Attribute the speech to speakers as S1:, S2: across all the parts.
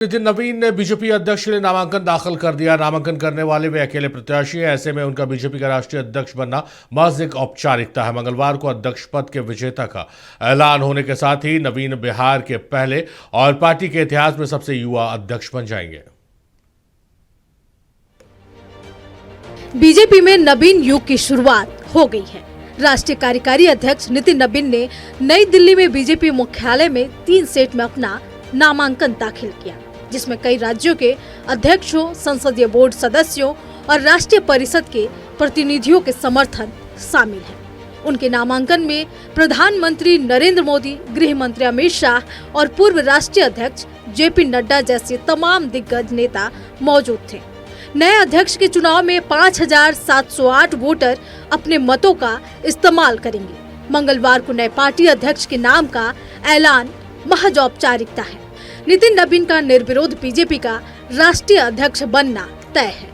S1: नितिन नवीन ने बीजेपी अध्यक्ष के लिए नामांकन दाखिल कर दिया। नामांकन करने वाले वे अकेले प्रत्याशी हैं, ऐसे में उनका बीजेपी का राष्ट्रीय अध्यक्ष बनना महज एक औपचारिकता है। मंगलवार को अध्यक्ष पद के विजेता का ऐलान होने के साथ ही नवीन बिहार के पहले और पार्टी के इतिहास में सबसे युवा अध्यक्ष बन जाएंगे।
S2: बीजेपी में नवीन युग की शुरुआत हो गई है। राष्ट्रीय कार्यकारी अध्यक्ष नितिन नवीन ने नई दिल्ली में बीजेपी मुख्यालय में 3 सेट में अपना नामांकन दाखिल किया, जिसमें कई राज्यों के अध्यक्षों, संसदीय बोर्ड सदस्यों और राष्ट्रीय परिषद के प्रतिनिधियों के समर्थन शामिल है। उनके नामांकन में प्रधानमंत्री नरेंद्र मोदी, गृह मंत्री अमित शाह और पूर्व राष्ट्रीय अध्यक्ष जेपी नड्डा जैसे तमाम दिग्गज नेता मौजूद थे। नए अध्यक्ष के चुनाव में 5,708 वोटर अपने मतों का इस्तेमाल करेंगे। मंगलवार को नए पार्टी अध्यक्ष के नाम का ऐलान महज औपचारिकता है। नितिन नवीन का निर्विरोध बीजेपी का राष्ट्रीय अध्यक्ष बनना तय है।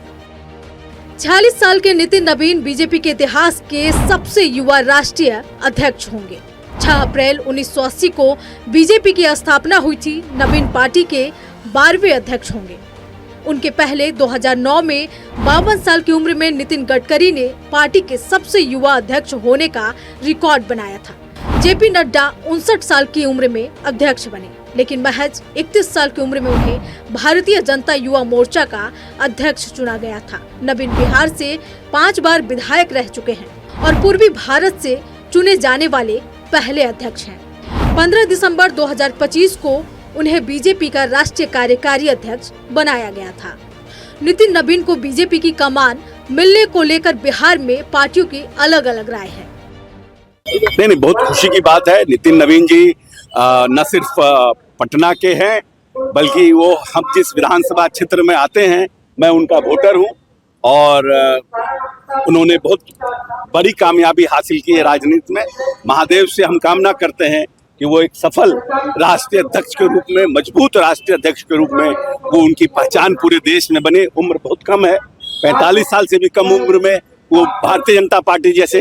S2: 46 साल के नितिन नवीन बीजेपी के इतिहास के सबसे युवा राष्ट्रीय अध्यक्ष होंगे। 6 अप्रैल 1980 को बीजेपी की स्थापना हुई थी। नवीन पार्टी के 12वें अध्यक्ष होंगे। उनके पहले 2009 में 52 साल की उम्र में नितिन गडकरी ने पार्टी के सबसे युवा अध्यक्ष होने का रिकॉर्ड बनाया था। जेपी नड्डा 59 साल की उम्र में अध्यक्ष बने, लेकिन महज 31 साल की उम्र में उन्हें भारतीय जनता युवा मोर्चा का अध्यक्ष चुना गया था। नवीन बिहार से 5 बार विधायक रह चुके हैं और पूर्वी भारत से चुने जाने वाले पहले अध्यक्ष हैं। 15 दिसंबर 2025 को उन्हें बीजेपी का राष्ट्रीय कार्यकारी अध्यक्ष बनाया गया था। नितिन नवीन को बीजेपी की कमान मिलने को लेकर बिहार में पार्टियों की अलग अलग राय है।
S3: नहीं, बहुत खुशी की बात है। नितिन नवीन जी न सिर्फ पटना के हैं, बल्कि वो हम जिस विधानसभा क्षेत्र में आते हैं, मैं उनका वोटर हूं और उन्होंने बहुत बड़ी कामयाबी हासिल की है राजनीति में। महादेव से हम कामना करते हैं कि वो एक सफल राष्ट्रीय अध्यक्ष के रूप में, मजबूत राष्ट्रीय अध्यक्ष के रूप में वो उनकी पहचान पूरे देश में बने। उम्र बहुत कम है, 45 साल से भी कम उम्र में वो भारतीय जनता पार्टी जैसे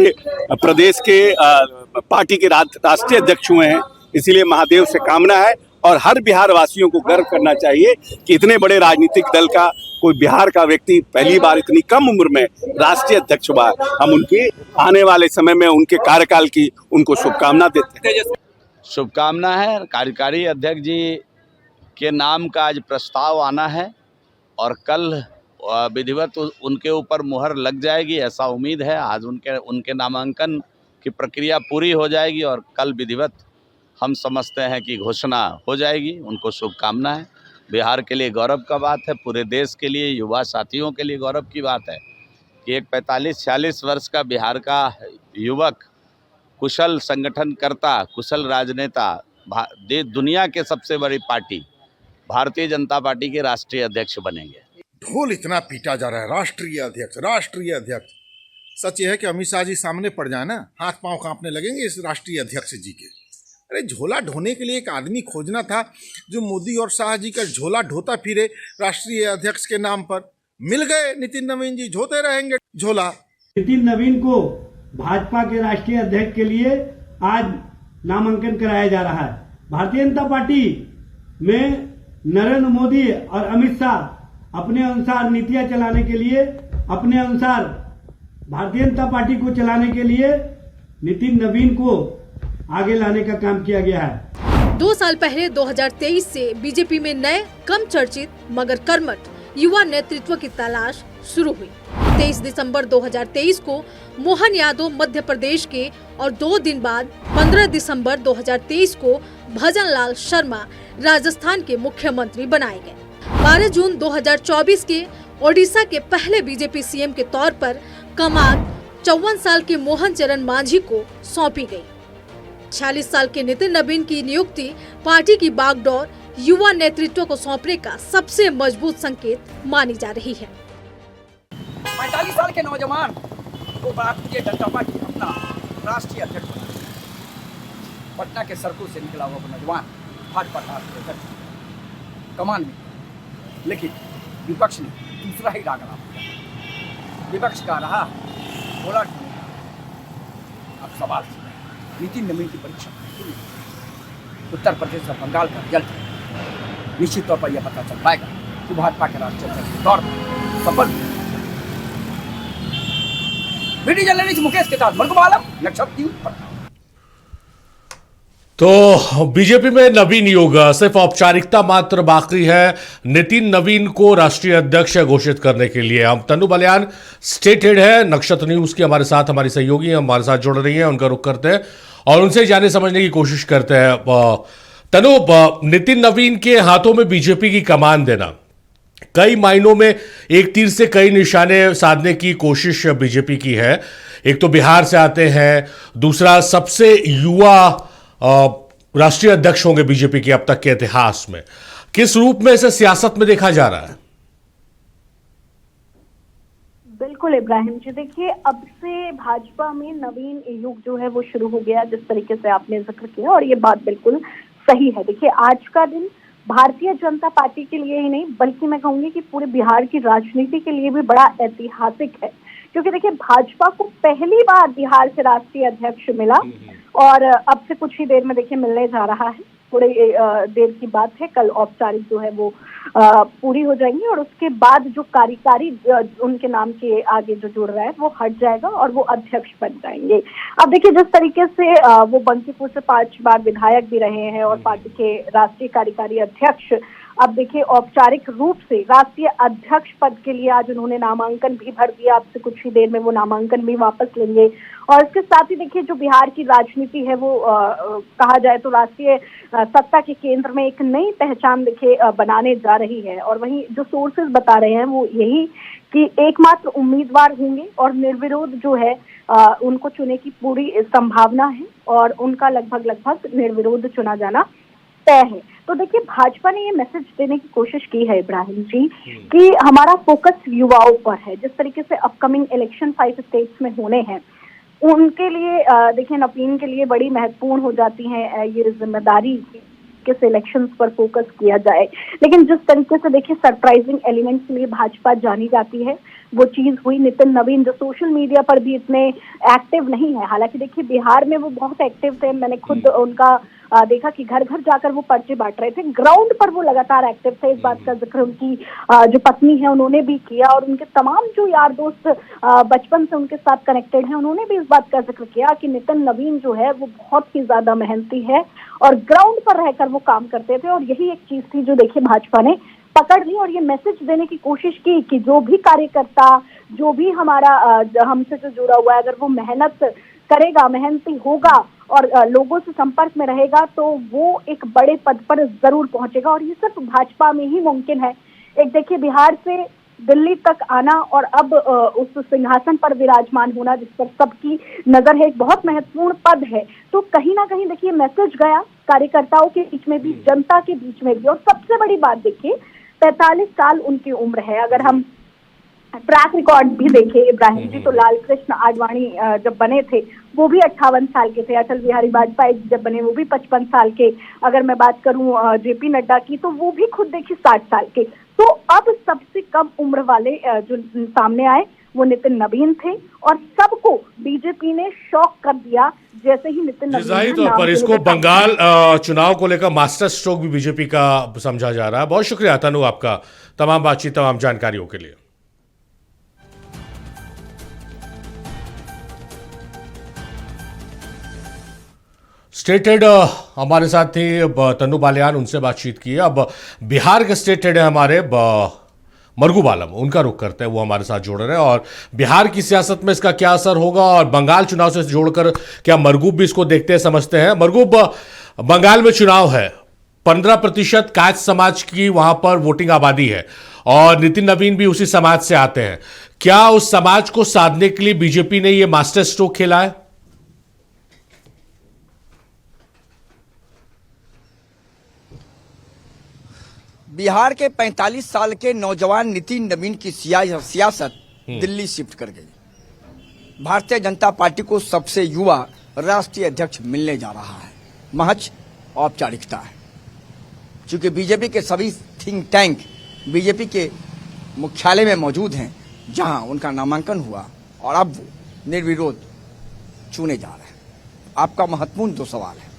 S3: प्रदेश के पार्टी के राष्ट्रीय अध्यक्ष हुए हैं। इसीलिए महादेव से कामना है और हर बिहार वासियों को गर्व करना चाहिए कि इतने बड़े राजनीतिक दल का कोई बिहार का व्यक्ति पहली बार इतनी कम उम्र में राष्ट्रीय अध्यक्ष हुआ। हम उनकी आने वाले समय में उनके कार्यकाल की उनको शुभकामना देते हैं।
S4: शुभकामना है। कार्यकारी अध्यक्ष जी के नाम का आज प्रस्ताव आना है और कल विधिवत उनके ऊपर मुहर लग जाएगी, ऐसा उम्मीद है। आज उनके नामांकन की प्रक्रिया पूरी हो जाएगी और कल विधिवत हम समझते हैं कि घोषणा हो जाएगी। उनको शुभकामना है। बिहार के लिए गौरव का बात है, पूरे देश के लिए, युवा साथियों के लिए गौरव की बात है कि एक 45-46 वर्ष का बिहार का युवक, कुशल संगठनकर्ता, कुशल राजनेता, दुनिया के सबसे बड़ी पार्टी भारतीय जनता पार्टी के राष्ट्रीय अध्यक्ष बनेंगे।
S5: ढोल इतना पीटा जा रहा है, राष्ट्रीय अध्यक्ष, राष्ट्रीय अध्यक्ष। सच ये है कि अमित शाह जी सामने पड़ जाए ना, हाथ पांव कांपने लगेंगे इस राष्ट्रीय अध्यक्ष जी के। अरे झोला ढोने के लिए एक आदमी खोजना था जो मोदी और शाह जी का झोला ढोता फिरे राष्ट्रीय अध्यक्ष के नाम पर। मिल गए नितिन नवीन जी, ढोते रहेंगे झोला।
S6: नितिन नवीन को भाजपा के राष्ट्रीय अध्यक्ष के लिए आज नामांकन कराया जा रहा है। भारतीय जनता पार्टी में नरेंद्र मोदी और अमित शाह अपने अनुसार नीतियां चलाने के लिए, अपने अनुसार भारतीय जनता पार्टी को चलाने के लिए नितिन नवीन को आगे लाने का काम किया गया है।
S2: 2 साल पहले 2023 से बीजेपी में नए, कम चर्चित मगर कर्मठ युवा नेतृत्व की तलाश शुरू हुई। 23 दिसंबर 2023 को मोहन यादव मध्य प्रदेश के और 2 दिन बाद 15 दिसंबर 2023 को भजन लाल शर्मा राजस्थान के मुख्यमंत्री बनाए गए। 12 जून 2024 के ओडिशा के पहले बीजेपी सीएम के तौर पर कमान 54 साल के मोहन चरण मांझी को सौंपी गई। 46 साल के नितिन नवीन की नियुक्ति पार्टी की बागडोर युवा नेतृत्व को सौंपने का सबसे मजबूत संकेत मानी जा रही है।
S7: 45 साल के नौजवान को भारतीय जनता पार्टी अपना राष्ट्रीय अध्यक्ष बना। पटना के सड़कों से निकला हुआ नौजवान भाजपा राष्ट्रीय अध्यक्ष कमान में, लेकिन विपक्ष ने दूसरा ही राग रहा। विपक्ष का रहा बोला अब सवाल नितिन नवीन की परीक्षा उत्तर प्रदेश और बंगाल का रिजल्ट निश्चित तौर पर यह पता चल पाएगा कि भाजपा के राष्ट्रीय अध्यक्ष के तौर पर सफल। वीडियो जर्नलिस्ट मुकेश के साथ मरगुब आलम, नक्षत्र न्यूज पटना।
S1: तो बीजेपी में नवीन युग, सिर्फ औपचारिकता मात्र बाकी है नितिन नवीन को राष्ट्रीय अध्यक्ष घोषित करने के लिए। हम तनु बलियान स्टेट हेड है नक्षत्र न्यूज की, हमारे साथ हमारी सहयोगी हमारे साथ जुड़ रही हैं, उनका रुख करते हैं और उनसे जाने समझने की कोशिश करते हैं। तनु, नितिन नवीन के हाथों में बीजेपी की कमान देना कई मायनों में एक तीर से कई निशाने साधने की कोशिश बीजेपी की है। एक तो बिहार से आते हैं, दूसरा सबसे युवा राष्ट्रीय अध्यक्ष होंगे बीजेपी के अब तक के इतिहास में। किस रूप में इसे सियासत में देखा जा रहा है?
S8: बिल्कुल इब्राहिम जी, देखिए अब से भाजपा में नवीन युग जो है वो शुरू हो गया, जिस तरीके से आपने जिक्र किया, और ये बात बिल्कुल सही है। देखिए आज का दिन भारतीय जनता पार्टी के लिए ही नहीं बल्कि मैं कहूंगी कि पूरे बिहार की राजनीति के लिए भी बड़ा ऐतिहासिक है, क्योंकि देखिए भाजपा को पहली बार बिहार से राष्ट्रीय अध्यक्ष मिला और अब से कुछ ही देर में देखिए मिलने जा रहा है। थोड़ी देर की बात है, कल औपचारिक जो है वो पूरी हो जाएंगी और उसके बाद जो कार्यकारी उनके नाम के आगे जो जुड़ रहा है वो हट जाएगा और वो अध्यक्ष बन जाएंगे। अब देखिए जिस तरीके से वो बंकीपुर से 5 बार विधायक भी रहे हैं और पार्टी के राष्ट्रीय कार्यकारी अध्यक्ष, अब देखिए औपचारिक रूप से राष्ट्रीय अध्यक्ष पद के लिए आज उन्होंने नामांकन भी भर दिया। अब से कुछ ही देर में वो नामांकन भी वापस लेंगे और इसके साथ ही देखिए जो बिहार की राजनीति है वो कहा जाए तो राष्ट्रीय सत्ता के केंद्र में एक नई पहचान देखिए बनाने जा रही है। और वहीं जो सोर्सेज बता रहे हैं वो यही कि एकमात्र उम्मीदवार होंगे और निर्विरोध जो है उनको चुने की पूरी संभावना है और उनका लगभग निर्विरोध चुना जाना तय है। तो देखिए भाजपा ने ये मैसेज देने की कोशिश की है इब्राहिम जी कि हमारा फोकस युवाओं पर है। जिस तरीके से अपकमिंग इलेक्शन 5 स्टेट्स में होने हैं उनके लिए देखिए नवीन के लिए बड़ी महत्वपूर्ण हो जाती है ये जिम्मेदारी किस इलेक्शंस पर फोकस किया जाए। लेकिन जिस तरीके से देखिए सरप्राइजिंग एलिमेंट्स के लिए भाजपा जानी जाती है वो चीज हुई। नितिन नवीन जो सोशल मीडिया पर भी इतने एक्टिव नहीं है, हालांकि देखिए बिहार में वो बहुत एक्टिव थे, मैंने खुद उनका देखा कि घर घर जाकर वो पर्चे बांट रहे थे, ग्राउंड पर वो लगातार एक्टिव थे। इस बात का जिक्र उनकी जो पत्नी है उन्होंने भी किया और उनके तमाम जो यार दोस्त बचपन से उनके साथ कनेक्टेड हैं उन्होंने भी इस बात का जिक्र किया कि नितिन नवीन जो है वो बहुत ही ज्यादा मेहनती है और ग्राउंड पर रहकर वो काम करते थे। और यही एक चीज थी जो देखिए भाजपा ने पकड़ ली और ये मैसेज देने की कोशिश की कि जो भी कार्यकर्ता, जो भी हमारा हमसे जो जुड़ा हुआ है, अगर वो मेहनत करेगा, मेहनती होगा और लोगों से संपर्क में रहेगा तो वो एक बड़े पद पर जरूर पहुंचेगा। और ये सिर्फ भाजपा में ही मुमकिन है। एक देखिए बिहार से दिल्ली तक आना और अब उस सिंहासन पर विराजमान होना जिस पर सबकी नजर है, एक बहुत महत्वपूर्ण पद है। तो कहीं ना कहीं देखिए मैसेज गया कार्यकर्ताओं के बीच में भी, जनता के बीच में भी। और सबसे बड़ी बात देखिए 45 साल उनकी उम्र है। अगर हम ट्रैक रिकॉर्ड भी देखे इब्राहिम जी तो लाल कृष्ण आडवाणी जब बने थे वो भी 58 साल के थे, अटल बिहारी वाजपेयी जब बने वो भी 55 साल के, अगर मैं बात करूं जेपी नड्डा की तो वो भी खुद देखिए 60 साल के। तो अब सबसे कम उम्र वाले जो सामने आए वो नितिन नवीन थे और सबको बीजेपी ने शॉक कर दिया जैसे ही नितिन नवीन
S1: जाहिर तौर पर इसको बंगाल चुनाव को लेकर मास्टर स्ट्रोक भी बीजेपी का समझा जा रहा है। बहुत शुक्रिया तनु आपका तमाम बातचीत, तमाम जानकारियों के लिए। स्टेट हेड हमारे साथ थे तनु बालियान, उनसे बातचीत की। अब बिहार के स्टेट हेड है हमारे मरगुब आलम, उनका रुख करते हैं, वो हमारे साथ जुड़ रहे हैं और बिहार की सियासत में इसका क्या असर होगा और बंगाल चुनाव से जोड़कर क्या मरगुब भी इसको देखते हैं, समझते हैं। मरगुब, बंगाल में चुनाव है, 15% कायस्थ समाज की वहां पर वोटिंग आबादी है और नितिन नवीन भी उसी समाज से आते हैं। क्या उस समाज को साधने के लिए बीजेपी ने यह मास्टर स्ट्रोक खेला है?
S7: बिहार के 45 साल के नौजवान नितिन नवीन की सियासत दिल्ली शिफ्ट कर गई। भारतीय जनता पार्टी को सबसे युवा राष्ट्रीय अध्यक्ष मिलने जा रहा है, महज औपचारिकता है। चूंकि बीजेपी के सभी थिंक टैंक बीजेपी के मुख्यालय में मौजूद हैं जहां उनका नामांकन हुआ और अब वो निर्विरोध चुने जा रहे हैं। आपका महत्वपूर्ण 2 सवाल है।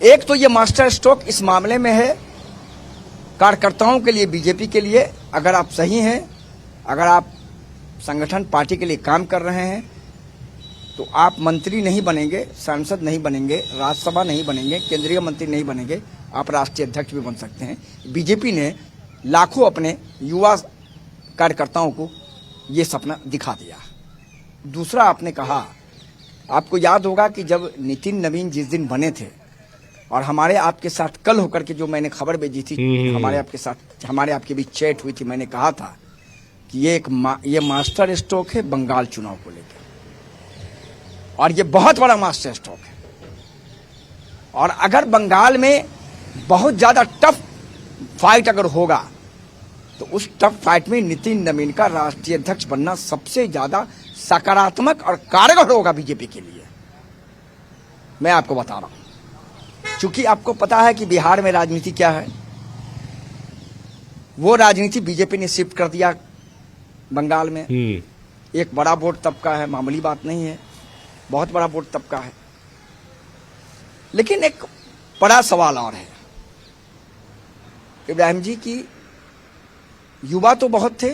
S7: एक तो ये मास्टर स्ट्रोक इस मामले में है कार्यकर्ताओं के लिए, बीजेपी के लिए, अगर आप सही हैं, अगर आप संगठन पार्टी के लिए काम कर रहे हैं तो आप मंत्री नहीं बनेंगे, सांसद नहीं बनेंगे, राज्यसभा नहीं बनेंगे, केंद्रीय मंत्री नहीं बनेंगे, आप राष्ट्रीय अध्यक्ष भी बन सकते हैं। बीजेपी ने लाखों अपने युवा कार्यकर्ताओं को ये सपना दिखा दिया। दूसरा, आपने कहा, आपको याद होगा कि जब नितिन नवीन जिस दिन बने थे और हमारे आपके साथ कल होकर के जो मैंने खबर भेजी थी, हमारे आपके बीच चैट हुई थी, मैंने कहा था कि ये मास्टर स्ट्रोक है बंगाल चुनाव को लेकर, और ये बहुत बड़ा मास्टर स्ट्रोक है। और अगर बंगाल में बहुत ज्यादा टफ फाइट अगर होगा तो उस टफ फाइट में नितिन नवीन का राष्ट्रीय अध्यक्ष बनना सबसे ज्यादा सकारात्मक और कारगर होगा बीजेपी के लिए। मैं आपको बता रहा हूं, चूंकि आपको पता है कि बिहार में राजनीति क्या है, वो राजनीति बीजेपी ने शिफ्ट कर दिया बंगाल में। एक बड़ा वोट तबका है, मामूली बात नहीं है, बहुत बड़ा वोट तबका है। लेकिन एक बड़ा सवाल और है इब्राहिम जी की, युवा तो बहुत थे,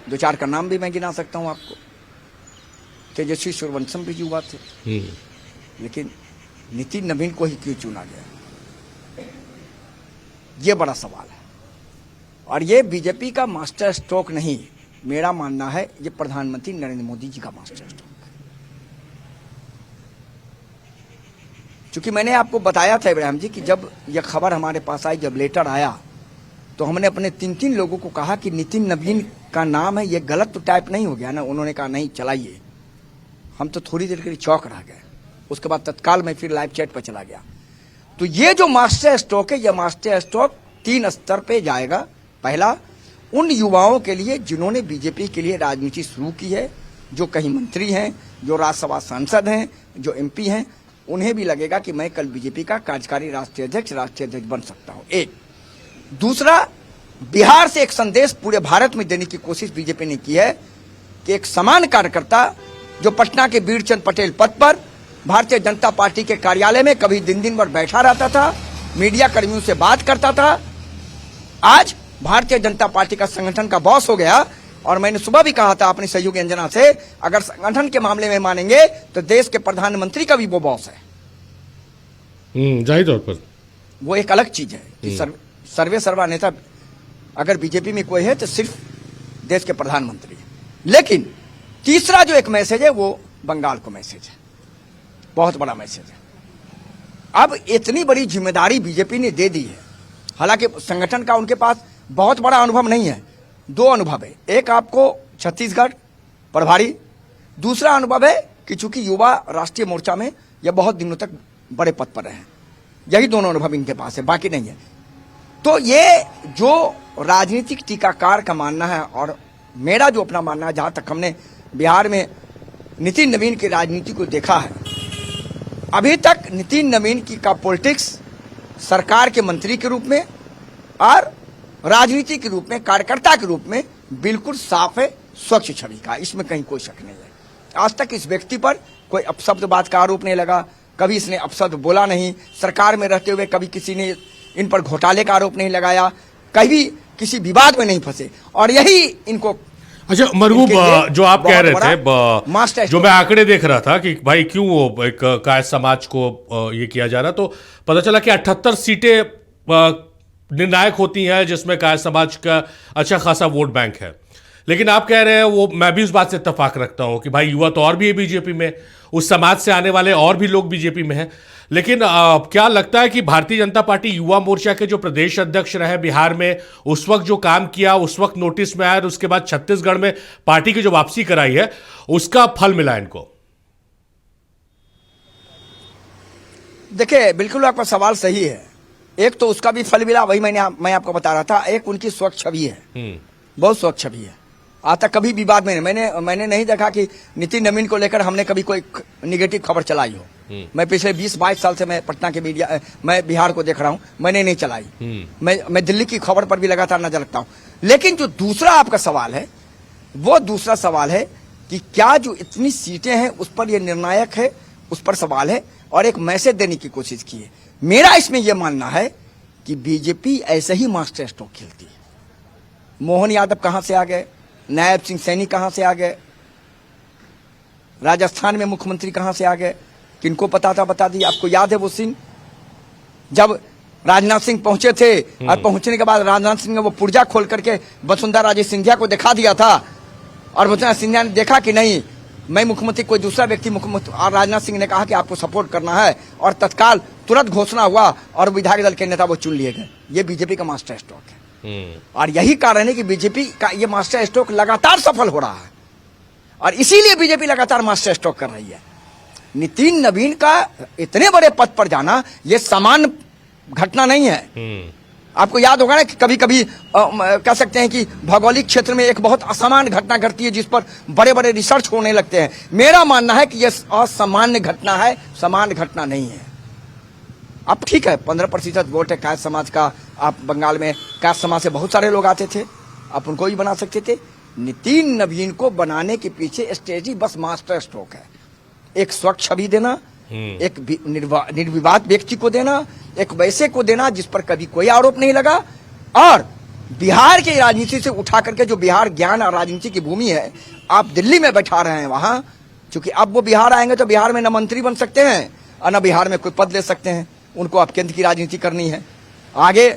S7: दो चार का नाम भी मैं गिना सकता हूं आपको। तेजस्वी सूर्यवंशम भी युवा थे, लेकिन नितिन नवीन को ही क्यों चुना गया, ये बड़ा सवाल है। और ये बीजेपी का मास्टर स्ट्रोक नहीं, मेरा मानना है ये प्रधानमंत्री नरेंद्र मोदी जी का मास्टर स्ट्रोक। चूंकि मैंने आपको बताया था इब्राहिम जी कि जब यह खबर हमारे पास आई, जब लेटर आया, तो हमने अपने 3 लोगों को कहा कि नितिन नवीन का नाम है, ये गलत तो टाइप नहीं हो गया ना। उन्होंने कहा नहीं चलाइए। हम तो थोड़ी देर के लिए चौंक रह गए, उसके बाद तत्काल मैं फिर लाइव चैट पर चला गया। तो ये जो मास्टर स्ट्रोक है, यह मास्टर स्ट्रोक 3 स्तर पे जाएगा। पहला, उन युवाओं के लिए जिन्होंने बीजेपी के लिए राजनीति शुरू की है, जो कहीं मंत्री हैं, जो राज्यसभा सांसद हैं, जो एमपी हैं, उन्हें भी लगेगा कि मैं कल बीजेपी का कार्यकारी राष्ट्रीय अध्यक्ष बन सकता हूं। एक। दूसरा, बिहार से एक संदेश पूरे भारत में देने की कोशिश बीजेपी ने की है कि एक समान कार्यकर्ता जो पटना के वीरचंद पटेल पद पर भारतीय जनता पार्टी के कार्यालय में कभी दिन भर बैठा रहता था, मीडिया कर्मियों से बात करता था, आज भारतीय जनता पार्टी का संगठन का बॉस हो गया। और मैंने सुबह भी कहा था अपनी सहयोगी अंजना से, अगर संगठन के मामले में मानेंगे तो देश के प्रधानमंत्री का भी वो बॉस है।
S1: जाहिर तौर पर
S7: वो एक अलग चीज है कि सर्वे सर्वा नेता अगर बीजेपी में कोई है तो सिर्फ देश के प्रधानमंत्री है। लेकिन तीसरा जो एक मैसेज है वो बंगाल को मैसेज है, बहुत बड़ा मैसेज है। अब इतनी बड़ी जिम्मेदारी बीजेपी ने दे दी है, हालांकि संगठन का उनके पास बहुत बड़ा अनुभव नहीं है। 2 अनुभव है, एक आपको छत्तीसगढ़ प्रभारी, दूसरा अनुभव है कि चूंकि युवा राष्ट्रीय मोर्चा में यह बहुत दिनों तक बड़े पद पर रहे हैं। यही दोनों अनुभव इनके पास है, बाकी नहीं है। तो ये जो राजनीतिक टीकाकार का मानना है और मेरा जो अपना मानना है, जहां तक हमने बिहार में नितिन नवीन की राजनीति को देखा है, अभी तक नितिन नवीन की का पॉलिटिक्स सरकार के मंत्री के रूप में और राजनीति के रूप में, कार्यकर्ता के रूप में बिल्कुल साफ है, स्वच्छ छवि का, इसमें कहीं कोई शक नहीं है। आज तक इस व्यक्ति पर कोई अपशब्दबाज का आरोप नहीं लगा, कभी इसने अपशब्द बोला नहीं, सरकार में रहते हुए कभी किसी ने इन पर घोटाले का आरोप नहीं लगाया, कभी किसी विवाद में नहीं फंसे, और यही इनको।
S1: अच्छा मरगूब, जो आप कह रहे थे, जो मैं आंकड़े देख रहा था कि भाई क्यों वो एक कायस्थ समाज को ये किया जा रहा, तो पता चला कि 78 सीटें निर्णायक होती हैं जिसमें कायस्थ समाज का अच्छा खासा वोट बैंक है। लेकिन आप कह रहे हैं, वो मैं भी उस बात से इत्तेफाक रखता हूं कि भाई युवा तो और भी है बीजेपी में, उस समाज से आने वाले और भी लोग बीजेपी में हैं। लेकिन क्या लगता है कि भारतीय जनता पार्टी युवा मोर्चा के जो प्रदेश अध्यक्ष रहे बिहार में, उस वक्त जो काम किया, उस वक्त नोटिस में आया, और उसके बाद छत्तीसगढ़ में पार्टी की जो वापसी कराई है, उसका फल मिला इनको?
S7: देखिए, बिल्कुल आपका सवाल सही है। एक तो उसका भी फल मिला, वही मैं आपको बता रहा था। एक उनकी स्वच्छ छवि है, बहुत स्वच्छ छवि है। आज तक कभी विवाद में मैंने नहीं देखा कि नितिन नवीन को लेकर हमने कभी कोई निगेटिव खबर चलाई हो। मैं पिछले 20-22 साल से मैं पटना के मीडिया, मैं बिहार को देख रहा हूं, मैंने नहीं चलाई। मैं दिल्ली की खबर पर भी लगातार नजर रखता हूं। लेकिन जो दूसरा आपका सवाल है, वो दूसरा सवाल है कि क्या जो इतनी सीटें हैं उस पर यह निर्णायक है, उस पर सवाल है। और एक मैसेज देने की कोशिश की है। मेरा इसमें यह मानना है कि बीजेपी ऐसे ही मास्टर स्ट्रोक खेलती है। मोहन यादव कहां से आ गए, नायब सिंह सैनी कहां से आ गए, राजस्थान में मुख्यमंत्री कहां से आ गए, किनको पता था बता दी। आपको याद है वो सीन जब राजनाथ सिंह पहुंचे थे और पहुंचने के बाद राजनाथ सिंह ने वो पुर्जा खोल करके वसुंधरा राजे सिंधिया को दिखा दिया था और वसुंधरा सिंधिया ने देखा कि नहीं मैं मुख्यमंत्री, कोई दूसरा व्यक्ति मुख्यमंत्री, और राजनाथ सिंह ने कहा कि आपको सपोर्ट करना है और तत्काल तुरंत घोषणा हुआ और विधायक दल के नेता वो चुन लिए गए। ये बीजेपी का मास्टर स्ट्रोक है और यही कारण है कि बीजेपी का ये मास्टर स्ट्रोक लगातार सफल हो रहा है और इसीलिए बीजेपी लगातार मास्टर स्ट्रोक कर रही है। नितिन नवीन का इतने बड़े पद पर जाना ये सामान्य घटना नहीं है। आपको याद होगा ना कि कभी कभी कह सकते हैं कि भौगोलिक क्षेत्र में एक बहुत असामान्य घटना घटती है जिस पर बड़े बड़े रिसर्च होने लगते हैं। मेरा मानना है कि यह असामान्य घटना है, सामान्य घटना नहीं है। अब ठीक है 15% वोट है कायस्थ समाज का। आप बंगाल में कायस्थ समाज से बहुत सारे लोग आते थे, आप उनको भी बना सकते थे। नितिन नवीन को बनाने के पीछे स्ट्रेटजी बस मास्टर स्ट्रोक है। एक स्वच्छ छवि देना, एक निर्विवाद व्यक्ति को देना, एक वैसे को देना जिस पर कभी कोई आरोप नहीं लगा और बिहार की राजनीति से उठा करके जो बिहार ज्ञान और राजनीति की भूमि है आप दिल्ली में बैठा रहे हैं वहां, क्योंकि अब वो बिहार आएंगे तो बिहार में न मंत्री बन सकते हैं और न बिहार में कोई पद ले सकते हैं। उनको अब केंद्र की राजनीति करनी है। आगे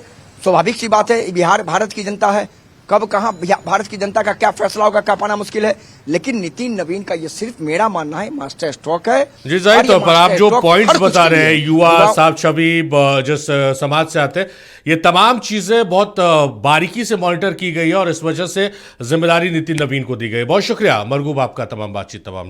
S7: स्वाभाविक सी बात है, बिहार भारत की जनता है, कब कहां भारत की जनता का क्या फैसला होगा क्या पाना मुश्किल है। लेकिन नितिन नवीन का ये सिर्फ मेरा मानना है मास्टर स्ट्रोक है।
S1: जी जाहिर तौर पर आप जो पॉइंट्स बता रहे हैं, युवा, साफ छवि, जिस समाज से आते हैं, ये तमाम चीजें बहुत बारीकी से मॉनिटर की गई है और इस वजह से जिम्मेदारी नितिन नवीन को दी गई। बहुत शुक्रिया मरगूब आपका तमाम बातचीत तमाम